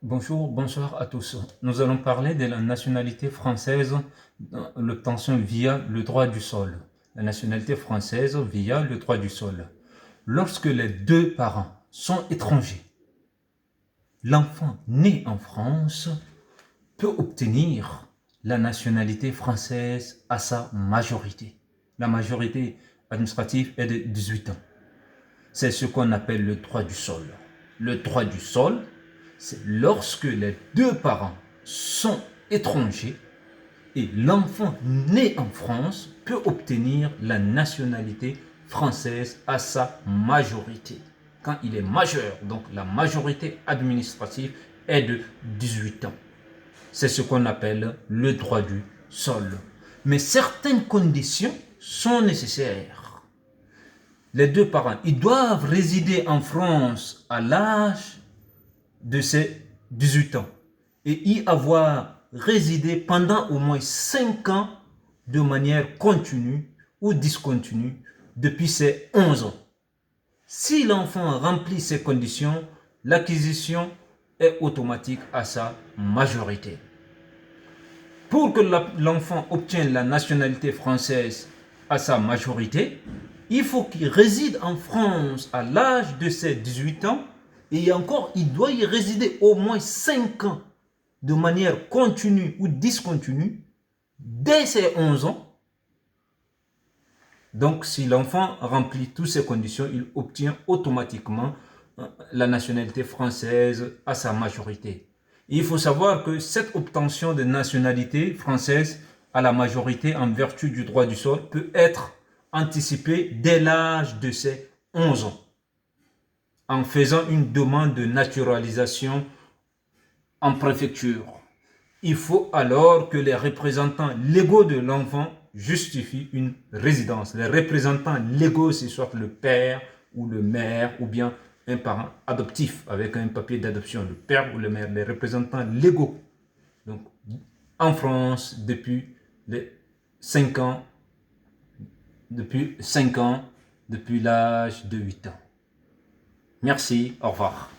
Bonjour, bonsoir à tous. Nous allons parler de la nationalité française, l'obtention via le droit du sol. La nationalité française via le droit du sol. Lorsque les deux parents sont étrangers, l'enfant né en France peut obtenir la nationalité française à sa majorité. La majorité administrative est de 18 ans. C'est ce qu'on appelle le droit du sol. Le droit du sol, c'est lorsque les deux parents sont étrangers et l'enfant né en France peut obtenir la nationalité française à sa majorité. Quand il est majeur, donc la majorité administrative est de 18 ans. C'est ce qu'on appelle le droit du sol. Mais certaines conditions sont nécessaires. Les deux parents, ils doivent résider en France à l'âge de ses 18 ans et y avoir résidé pendant au moins 5 ans de manière continue ou discontinue depuis ses 11 ans. Si l'enfant remplit ces conditions, l'acquisition est automatique à sa majorité. Pour que l'enfant obtienne la nationalité française à sa majorité, il faut qu'il réside en France à l'âge de ses 18 ans et encore, il doit y résider au moins 5 ans de manière continue ou discontinue dès ses 11 ans. Donc, si l'enfant remplit toutes ces conditions, il obtient automatiquement la nationalité française à sa majorité. Il faut savoir que cette obtention de nationalité française à la majorité en vertu du droit du sol peut être anticipée dès l'âge de ses 11 ans en faisant une demande de naturalisation en préfecture. Il faut alors que les représentants légaux de l'enfant justifient une résidence. Les représentants légaux, c'est soit le père ou le mère ou bien un parent adoptif avec un papier d'adoption, le père ou le mère, les représentants légaux. Donc, en France, depuis les 5 ans, depuis l'âge de 8 ans. Merci, au revoir.